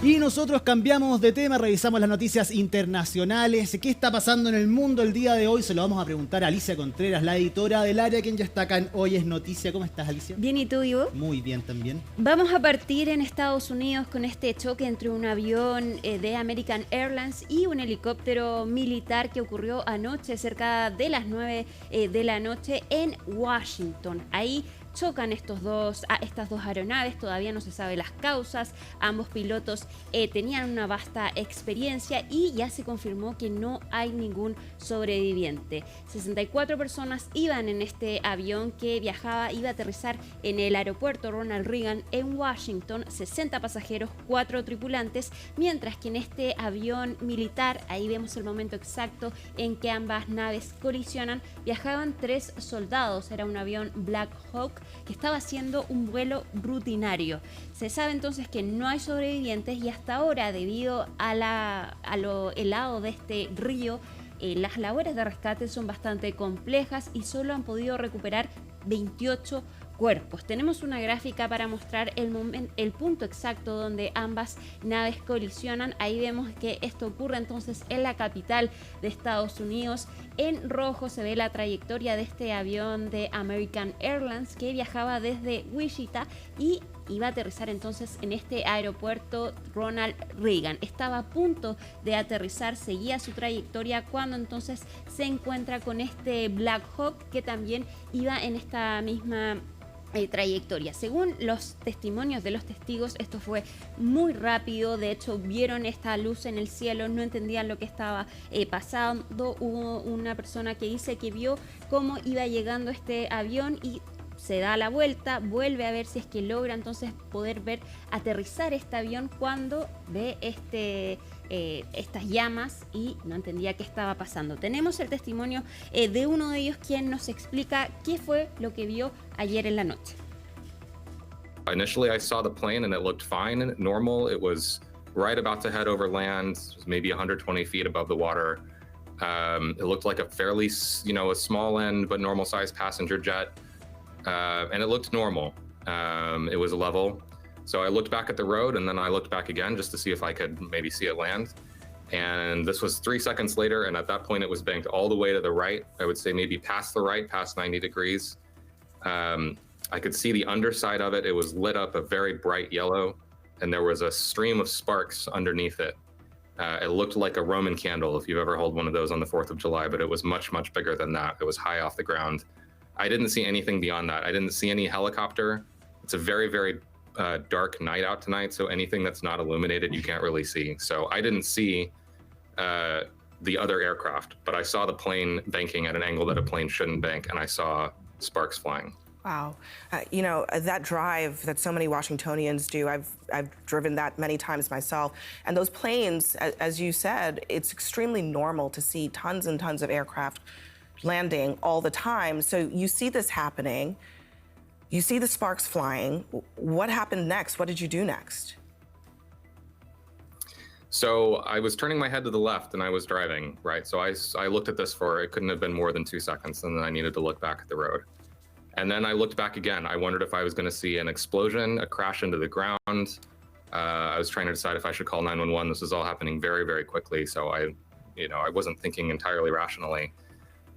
Y nosotros cambiamos de tema, revisamos las noticias internacionales. ¿Qué está pasando en el mundo el día de hoy? Se lo vamos a preguntar a Alicia Contreras, la editora del área, quien ya está acá en Hoy es Noticia. ¿Cómo estás, Alicia? Bien, ¿y tú, Ivo? Muy bien también. Vamos a partir en Estados Unidos con este choque entre un avión de American Airlines y un helicóptero militar que ocurrió anoche cerca de las 9 de la noche en Washington. Ahí chocan estas dos aeronaves, todavía no se sabe las causas. Ambos pilotos tenían una vasta experiencia y ya se confirmó que no hay ningún sobreviviente. 64 personas iban en este avión que iba a aterrizar en el aeropuerto Ronald Reagan en Washington, 60 pasajeros, 4 tripulantes, mientras que en este avión militar, ahí vemos el momento exacto en que ambas naves colisionan, viajaban 3 soldados. Era un avión Black Hawk que estaba haciendo un vuelo rutinario. Se sabe entonces que no hay sobrevivientes y hasta ahora, debido a lo helado de este río, las labores de rescate son bastante complejas y solo han podido recuperar 28 cuerpos. Tenemos una gráfica para mostrar el punto exacto donde ambas naves colisionan. Ahí vemos que esto ocurre entonces en la capital de Estados Unidos. En rojo se ve la trayectoria de este avión de American Airlines que viajaba desde Wichita y iba a aterrizar entonces en este aeropuerto Ronald Reagan. Estaba a punto de aterrizar, seguía su trayectoria cuando entonces se encuentra con este Black Hawk que también iba en esta misma trayectoria. Según los testimonios de los testigos, esto fue muy rápido. De hecho, vieron esta luz en el cielo, no entendían lo que estaba pasando. Hubo una persona que dice que vio cómo iba llegando este avión y se da la vuelta, vuelve a ver si es que logra entonces poder ver aterrizar este avión cuando ve estas llamas y no entendía qué estaba pasando. Tenemos el testimonio de uno de ellos quien nos explica qué fue lo que vio ayer en la noche. Initially, I saw the plane and it looked fine, normal. It was right about to head over land, maybe 120 feet above the water. It looked like a fairly, a small end but normal sized passenger jet. And it looked normal. It was level. So I looked back at the road and then I looked back again just to see if I could maybe see it land. And this was 3 seconds later. And at that point it was banked all the way to the right. I would say maybe past the right, past 90 degrees. I could see the underside of it. It was lit up a very bright yellow and there was a stream of sparks underneath it. It looked like a Roman candle if you've ever held one of those on the 4th of July, but it was much, much bigger than that. It was high off the ground. I didn't see anything beyond that. I didn't see any helicopter. It's a very, very dark night out tonight, so anything that's not illuminated, you can't really see. So I didn't see the other aircraft, but I saw the plane banking at an angle that a plane shouldn't bank, and I saw sparks flying. Wow. That drive that so many Washingtonians do, I've driven that many times myself. And those planes, as you said, it's extremely normal to see tons and tons of aircraft landing all the time. So you see this happening, you see the sparks flying. What happened next? What did you do next? So I was turning my head to the left and I was driving, right? So I looked at this for, it couldn't have been more than 2 seconds, and then I needed to look back at the road. And then I looked back again. I wondered if I was gonna see an explosion, a crash into the ground. I was trying to decide if I should call 911. This was all happening very, very quickly. So I wasn't thinking entirely rationally.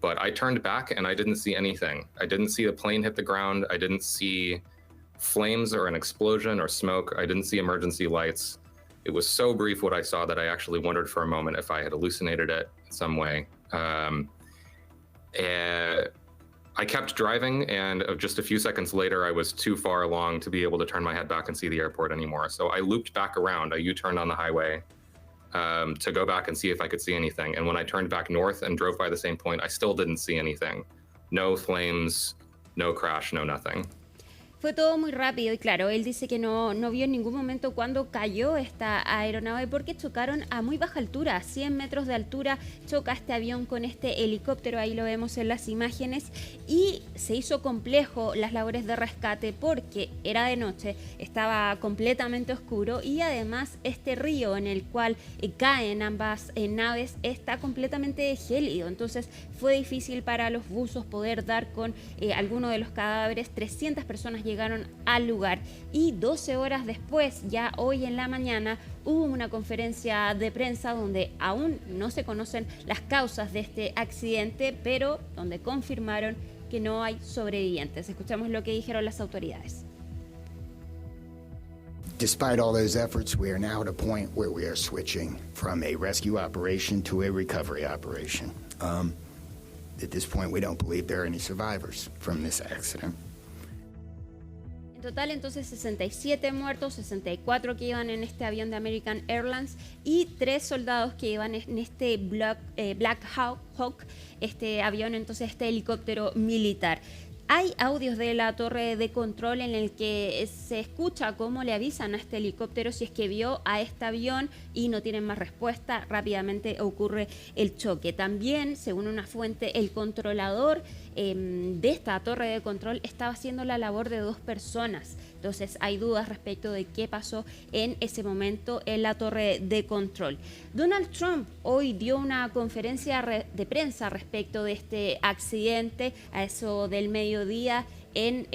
But I turned back and I didn't see anything. I didn't see the plane hit the ground. I didn't see flames or an explosion or smoke. I didn't see emergency lights. It was so brief what I saw that I actually wondered for a moment if I had hallucinated it in some way. I kept driving, and just a few seconds later, I was too far along to be able to turn my head back and see the airport anymore. So I looped back around. I U-turned on the highway to go back and see if I could see anything. And when I turned back north and drove by the same point, I still didn't see anything. No flames, no crash, no nothing. Fue todo muy rápido y claro, él dice que no vio en ningún momento cuando cayó esta aeronave porque chocaron a muy baja altura, a 100 metros de altura choca este avión con este helicóptero, ahí lo vemos en las imágenes, y se hizo complejo las labores de rescate porque era de noche, estaba completamente oscuro y además este río en el cual caen ambas naves está completamente gélido, entonces fue difícil para los buzos poder dar con alguno de los cadáveres. 300 personas llegaron al lugar. Y 12 horas después, ya hoy en la mañana, hubo una conferencia de prensa donde aún no se conocen las causas de este accidente, pero donde confirmaron que no hay sobrevivientes. Escuchamos lo que dijeron las autoridades. Despite all those efforts, we are now at a point where we are switching from a rescue operation to a recovery operation. At this point, we don't believe there are any survivors from this accident. En total, entonces, 67 muertos, 64 que iban en este avión de American Airlines y 3 soldados que iban en este Black Hawk, este avión, entonces este helicóptero militar. Hay audios de la torre de control en el que se escucha cómo le avisan a este helicóptero si es que vio a este avión y no tienen más respuesta. Rápidamente ocurre el choque. También, según una fuente, el controlador de esta torre de control estaba haciendo la labor de 2 personas. Entonces hay dudas respecto de qué pasó en ese momento en la torre de control. Donald Trump hoy dio una conferencia de prensa respecto de este accidente a eso del mediodía en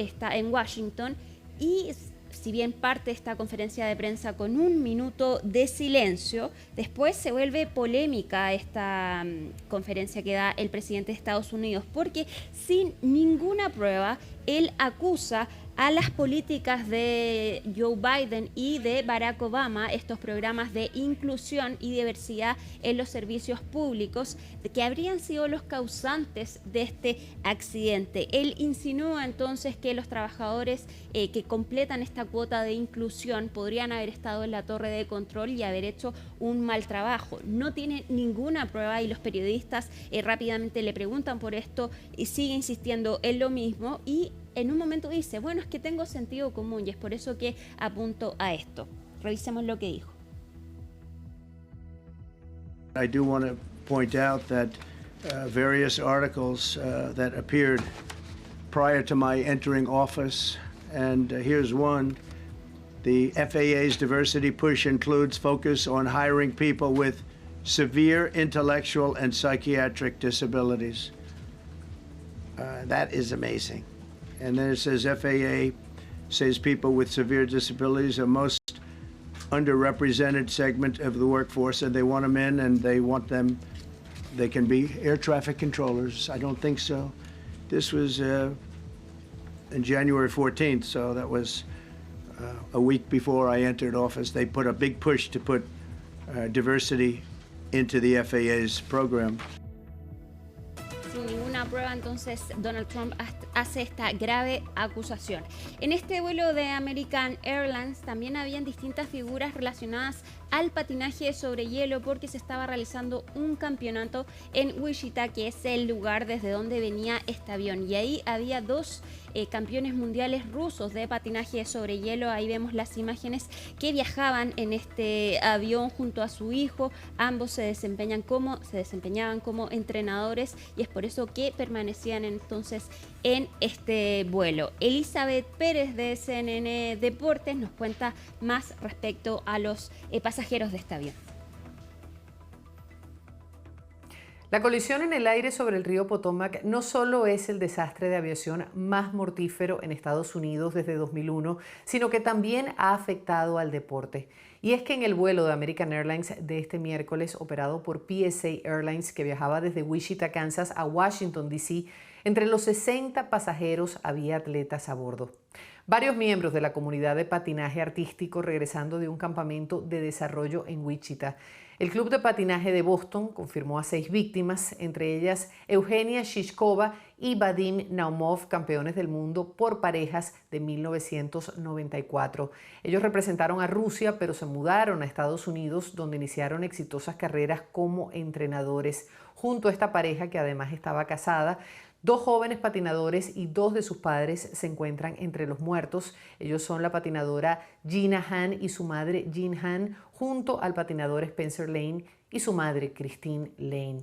Washington, y si bien parte esta conferencia de prensa con 1 minuto de silencio, después se vuelve polémica esta conferencia que da el presidente de Estados Unidos, porque sin ninguna prueba él acusa a las políticas de Joe Biden y de Barack Obama, estos programas de inclusión y diversidad en los servicios públicos, que habrían sido los causantes de este accidente. Él insinúa entonces que los trabajadores que completan esta cuota de inclusión podrían haber estado en la torre de control y haber hecho un mal trabajo. No tiene ninguna prueba y los periodistas rápidamente le preguntan por esto y sigue insistiendo en lo mismo, y en un momento dice, bueno, es que tengo sentido común y es por eso que apunto a esto. Revisemos lo que dijo. I do want to point out that various articles that appeared prior to my entering office, and here's one. The FAA's diversity push includes focus on hiring people with severe intellectual and psychiatric disabilities. That is amazing. And then it says FAA says people with severe disabilities are most underrepresented segment of the workforce, and they want them in, and they want them, they can be air traffic controllers. I don't think so. This was in January 14th, so that was a week before I entered office. They put a big push to put diversity into the FAA's program. Sin ninguna prueba, entonces Donald Trump hace esta grave acusación. En este vuelo de American Airlines también habían distintas figuras relacionadas al patinaje sobre hielo, porque se estaba realizando un campeonato en Wichita, que es el lugar desde donde venía este avión, y ahí había 2 campeones mundiales rusos de patinaje sobre hielo. Ahí vemos las imágenes que viajaban en este avión junto a su hijo. Ambos se desempeñaban como entrenadores, y es por eso que permanecían entonces en este vuelo. Elizabeth Pérez de CNN Deportes nos cuenta más respecto a los pasajeros de este avión. La colisión en el aire sobre el río Potomac no solo es el desastre de aviación más mortífero en Estados Unidos desde 2001, sino que también ha afectado al deporte. Y es que en el vuelo de American Airlines de este miércoles, operado por PSA Airlines, que viajaba desde Wichita, Kansas a Washington, D.C., entre los 60 pasajeros había atletas a bordo. Varios miembros de la comunidad de patinaje artístico regresando de un campamento de desarrollo en Wichita. El Club de Patinaje de Boston confirmó a 6 víctimas, entre ellas Eugenia Shishkova y Vadim Naumov, campeones del mundo por parejas de 1994. Ellos representaron a Rusia, pero se mudaron a Estados Unidos, donde iniciaron exitosas carreras como entrenadores, junto a esta pareja que además estaba casada. 2 jóvenes patinadores y 2 de sus padres se encuentran entre los muertos. Ellos son la patinadora Gina Han y su madre Jean Han, junto al patinador Spencer Lane y su madre Christine Lane.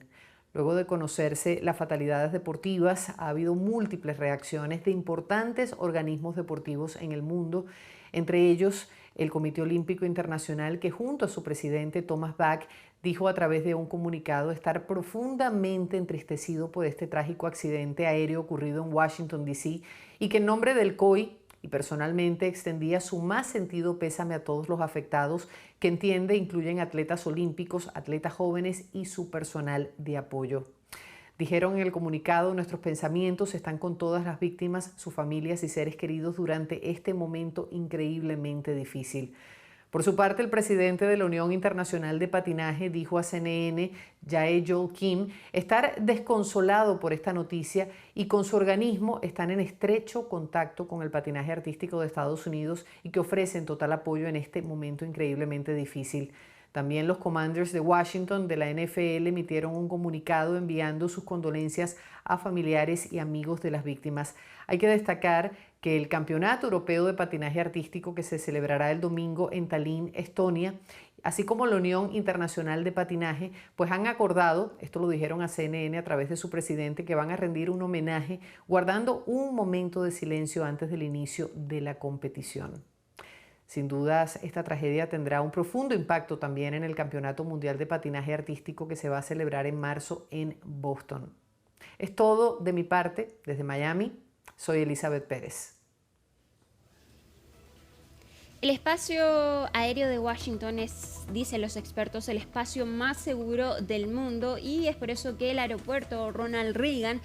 Luego de conocerse las fatalidades deportivas, ha habido múltiples reacciones de importantes organismos deportivos en el mundo, entre ellos el Comité Olímpico Internacional, que junto a su presidente Thomas Bach dijo a través de un comunicado estar profundamente entristecido por este trágico accidente aéreo ocurrido en Washington, D.C., y que en nombre del COI y personalmente extendía su más sentido pésame a todos los afectados, que entiende incluyen atletas olímpicos, atletas jóvenes y su personal de apoyo. Dijeron en el comunicado: nuestros pensamientos están con todas las víctimas, sus familias y seres queridos durante este momento increíblemente difícil. Por su parte, el presidente de la Unión Internacional de Patinaje dijo a CNN, Jae-Joel Kim, estar desconsolado por esta noticia y con su organismo están en estrecho contacto con el patinaje artístico de Estados Unidos y que ofrecen total apoyo en este momento increíblemente difícil. También los Commanders de Washington de la NFL emitieron un comunicado enviando sus condolencias a familiares y amigos de las víctimas. Hay que destacar que el Campeonato Europeo de Patinaje Artístico, que se celebrará el domingo en Tallinn, Estonia, así como la Unión Internacional de Patinaje, pues han acordado, esto lo dijeron a CNN a través de su presidente, que van a rendir un homenaje guardando un momento de silencio antes del inicio de la competición. Sin dudas, esta tragedia tendrá un profundo impacto también en el Campeonato Mundial de Patinaje Artístico que se va a celebrar en marzo en Boston. Es todo de mi parte, desde Miami. Soy Elizabeth Pérez. El espacio aéreo de Washington es, dicen los expertos, el espacio más seguro del mundo, y es por eso que el aeropuerto Ronald Reagan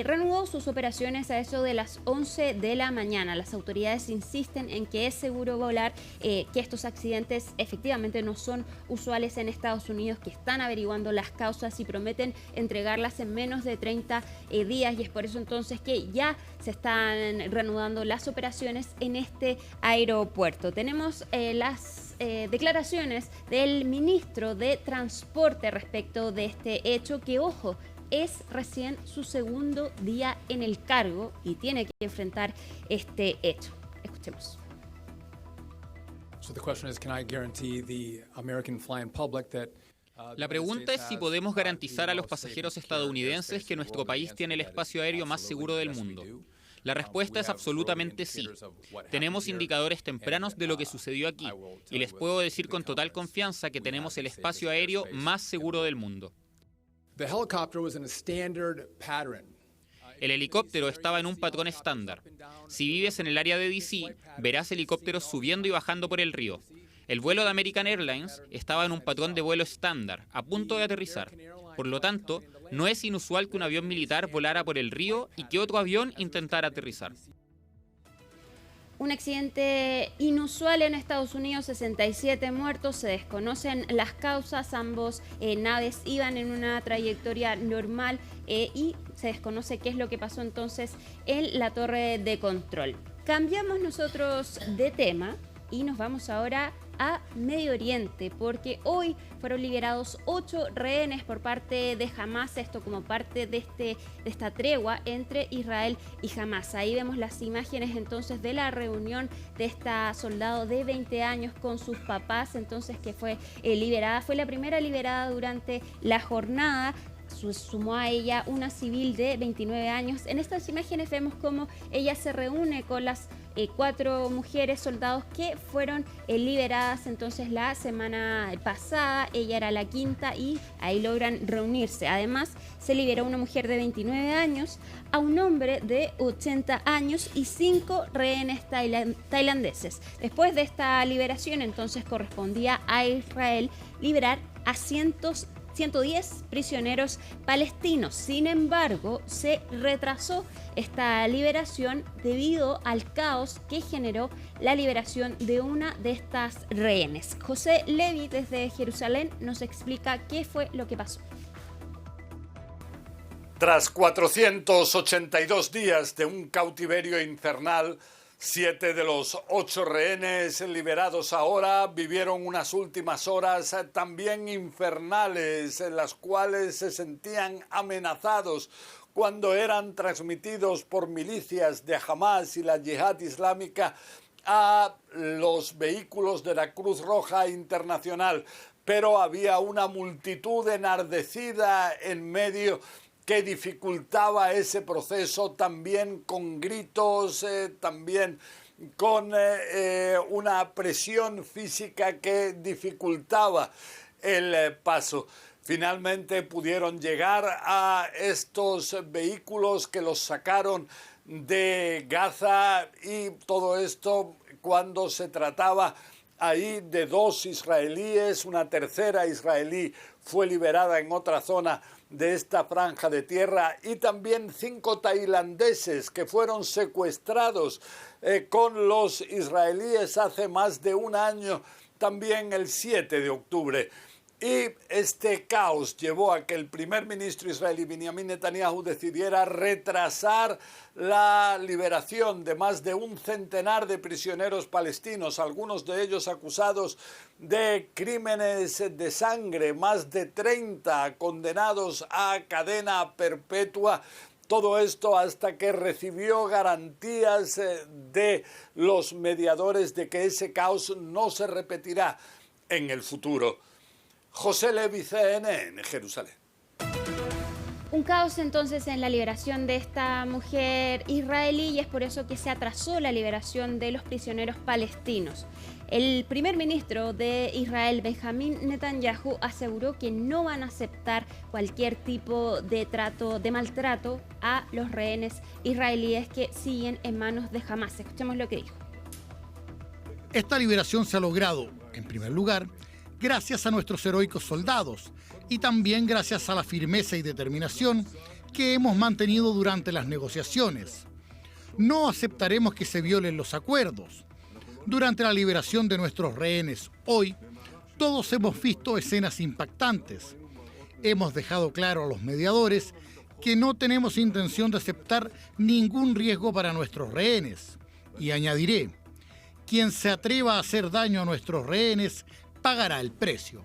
reanudó sus operaciones a eso de las 11 de la mañana. Las autoridades insisten en que es seguro volar, que estos accidentes efectivamente no son usuales en Estados Unidos, que están averiguando las causas y prometen entregarlas en menos de 30 días, y es por eso entonces que ya se están reanudando las operaciones en este aeropuerto. Tenemos las declaraciones del ministro de Transporte respecto de este hecho, que, ojo, es recién su segundo día en el cargo y tiene que enfrentar este hecho. Escuchemos. La pregunta es si podemos garantizar a los pasajeros estadounidenses que nuestro país tiene el espacio aéreo más seguro del mundo. La respuesta es absolutamente sí. Tenemos indicadores tempranos de lo que sucedió aquí y les puedo decir con total confianza que tenemos el espacio aéreo más seguro del mundo. El helicóptero estaba en un patrón estándar. Si vives en el área de DC, verás helicópteros subiendo y bajando por el río. El vuelo de American Airlines estaba en un patrón de vuelo estándar, a punto de aterrizar. Por lo tanto, no es inusual que un avión militar volara por el río y que otro avión intentara aterrizar. Un accidente inusual en Estados Unidos, 67 muertos, se desconocen las causas, ambos naves iban en una trayectoria normal y se desconoce qué es lo que pasó entonces en la torre de control. Cambiamos nosotros de tema y nos vamos ahora a Medio Oriente, porque hoy fueron liberados 8 rehenes por parte de Hamas, esto como parte de esta tregua entre Israel y Hamas. Ahí vemos las imágenes entonces de la reunión de esta soldado de 20 años con sus papás, entonces que fue liberada, fue la primera liberada durante la jornada. Sumó a ella una civil de 29 años. En estas imágenes vemos cómo ella se reúne con las 4 mujeres soldados que fueron liberadas entonces la semana pasada. Ella era la quinta y ahí logran reunirse. Además, se liberó una mujer de 29 años, a un hombre de 80 años y 5 rehenes tailandeses. Después de esta liberación, entonces correspondía a Israel liberar a 110 prisioneros palestinos. Sin embargo, se retrasó esta liberación debido al caos que generó la liberación de una de estas rehenes. José Levi desde Jerusalén nos explica qué fue lo que pasó. Tras 482 días de un cautiverio infernal, 7 de los 8 rehenes liberados ahora vivieron unas últimas horas también infernales, en las cuales se sentían amenazados cuando eran transmitidos por milicias de Hamas y la Yihad Islámica a los vehículos de la Cruz Roja Internacional. Pero había una multitud enardecida en medio que dificultaba ese proceso, también con gritos, también con una presión física que dificultaba el paso. Finalmente pudieron llegar a estos vehículos que los sacaron de Gaza, y todo esto cuando se trataba ahí de 2 israelíes, una tercera israelí fue liberada en otra zona de esta franja de tierra, y también 5 tailandeses que fueron secuestrados con los israelíes hace más de un año, también el 7 de octubre. Y este caos llevó a que el primer ministro israelí Benjamin Netanyahu decidiera retrasar la liberación de más de un centenar de prisioneros palestinos, algunos de ellos acusados de crímenes de sangre, más de 30 condenados a cadena perpetua. Todo esto hasta que recibió garantías de los mediadores de que ese caos no se repetirá en el futuro. José Levi, CNN, Jerusalén. Un caos entonces en la liberación de esta mujer israelí, y es por eso que se atrasó la liberación de los prisioneros palestinos. El primer ministro de Israel, Benjamin Netanyahu, aseguró que no van a aceptar cualquier tipo de maltrato a los rehenes israelíes que siguen en manos de Hamás. Escuchemos lo que dijo. Esta liberación se ha logrado, en primer lugar, gracias a nuestros heroicos soldados y también gracias a la firmeza y determinación que hemos mantenido durante las negociaciones. No aceptaremos que se violen los acuerdos. Durante la liberación de nuestros rehenes hoy, todos hemos visto escenas impactantes. Hemos dejado claro a los mediadores que no tenemos intención de aceptar ningún riesgo para nuestros rehenes. Y añadiré, quien se atreva a hacer daño a nuestros rehenes pagará el precio.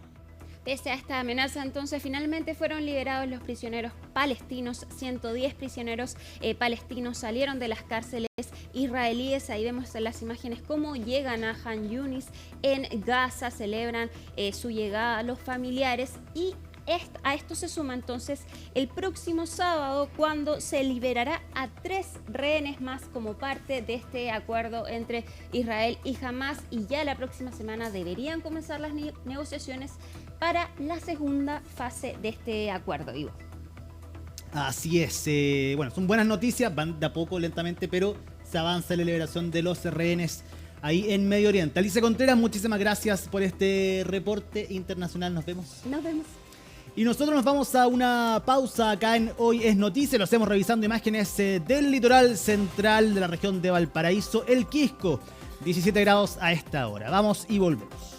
Pese a esta amenaza, entonces, finalmente fueron liberados los prisioneros palestinos. 110 prisioneros palestinos salieron de las cárceles israelíes. Ahí vemos en las imágenes cómo llegan a Han Yunis en Gaza, celebran su llegada a los familiares, y a esto se suma entonces el próximo sábado, cuando se liberará a 3 rehenes más como parte de este acuerdo entre Israel y Hamás, y ya la próxima semana deberían comenzar las negociaciones para la segunda fase de este acuerdo, Ivo. Así es. Bueno, son buenas noticias, van de a poco, lentamente, pero se avanza en la liberación de los rehenes ahí en Medio Oriente. Alicia Contreras, muchísimas gracias por este reporte internacional. Nos vemos. Nos vemos. Y nosotros nos vamos a una pausa acá en Hoy es Noticia. Lo hacemos revisando imágenes del litoral central de la región de Valparaíso, el Quisco. 17 grados a esta hora. Vamos y volvemos.